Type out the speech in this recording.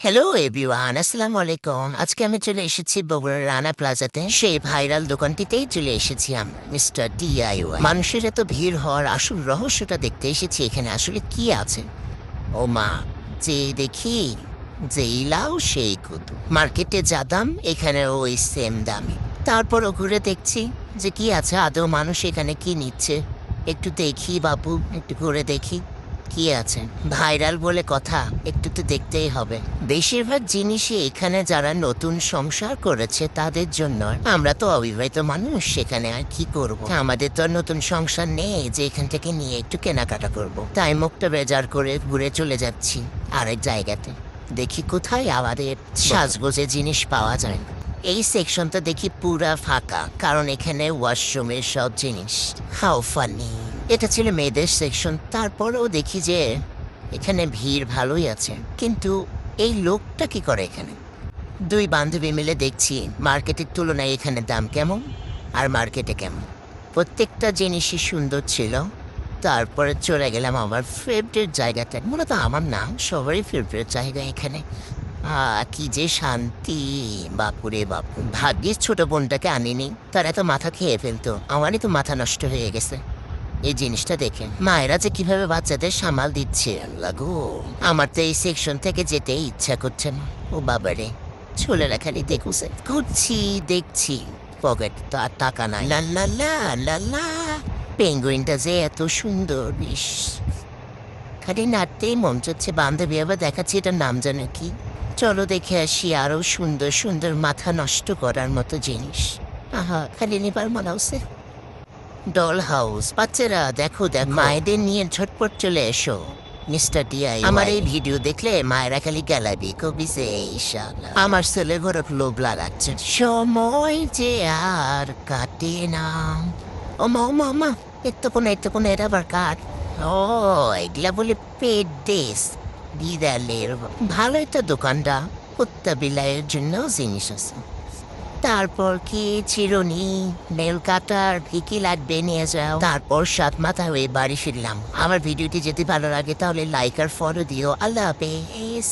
Hello everyone, আসসালামু আলাইকুম। আজকে আমি চলে এসেছি বগুড়ার রানা প্লাজাতে। সেই ভাইরাল দোকানটিতেই চলে এসেছি আমি, মিস্টার ডিআইওয়াই। মানুষের এত ভিড় হওয়ার আসল রহস্যটা দেখতে এসেছি এখানে আসলে কি আছে। ও মা, যে দেখি যেই লাউ সেই কুতু। মার্কেটে যা দাম এখানে ওই সেম দামে। তারপরও ঘুরে দেখছি যে কি আছে, আদৌ মানুষ এখানে কি নিচ্ছে। একটু দেখি বাবু, একটু ঘুরে দেখি কি আছে। ভাইরাল বলে কথা, একটু তো দেখতেই হবে। বেশিরভাগ জিনিসই এখানে যারা নতুন সংসার করেছে তাদের জন্য। আমরা তো অবিবাহিত মানুষ, সেখানে আর কি করব। আমাদের তো আর নতুন সংসার নেই যে এখান থেকে নিয়ে একটু কেনাকাটা করব। তাই মুখটা বেজার করে ঘুরে চলে যাচ্ছি আরেক জায়গাতে। দেখি কোথায় আমাদের সাজগোজে জিনিস পাওয়া যায়। এই সেকশনটা দেখি পুরা ফাঁকা, কারণ এখানে ওয়াশরুমের সব জিনিস। How funny. এটা ছিল মেয়েদের সেকশন। তারপরেও দেখি যে এখানে ভিড় ভালোই আছে, কিন্তু এই লোকটা কি করে এখানে। দুই বান্ধবী মিলে দেখছি মার্কেটের তুলনায় এখানে দাম কেমন আর মার্কেটে কেমন। প্রত্যেকটা জিনিসই সুন্দর ছিল। তারপরে চলে গেলাম আমার ফেভারিট জায়গাটা, মূলত আমার নাম সবারই ফেভারিট জায়গা এখানে। কি যে শান্তি, বাপুরে বাপু। ভাগ্যিস ছোট বোনটাকে আনিনি, তার এত মাথা খেয়ে ফেলতো। আমারই তো মাথা নষ্ট হয়ে গেছে এই জিনিসটা দেখে। মায়েরা যে কিভাবে বাচ্চাদের সামাল দিচ্ছে, আল্লাহ গো। আমার তো এই সেকশন থেকে যেতে ইচ্ছা করছে না। ও বাবারে, ছেলেরা খালি দেখুছে। ঘুরছি দেখছি, পকেট তো আর টাকা নাই। লা লা লা লা লা। পেঙ্গুইনটা যে এত সুন্দর, বিশ খালি নাড়তেই মন চাচ্ছে। বান্ধবী আবার দেখাচ্ছি এটার নাম জানে কি। চলো দেখে আসি আরো সুন্দর সুন্দর মাথা নষ্ট করার মতো জিনিস। আহা, খালি নিবার মনে হচ্ছে। Doll house. বাচ্চারা দেখো দেখো, মায়েদের নিয়ে ঝটপট চলে এসো মিস্টার ডিআই। আমার এই ভিডিও দেখলে মায়েরা খালি গেলাবি কবি যে ইনশাআল্লাহ। আমার ছেলে ঘরে লোভ লাগাচ্ছে। সময় যে আর কাটে না। ও মা ও মা মা, এতক্ষণ এর আবার কাট। ও, এগুলা বলে পেট দেশ বিড়ালের। ভালো একটা দোকানটা, কুত্তা বিলাইয়ের জন্য জিনিস আছে। তারপর কি চিরুনি, নেল কাটার, কি লাগবে নিয়ে যাও। তারপর সাত মাথা হয়ে বাড়ি ফিরলাম। আমার ভিডিওটি যদি ভালো লাগে তাহলে লাইক আর ফলো দিও। আল্লাহ হাফেজ।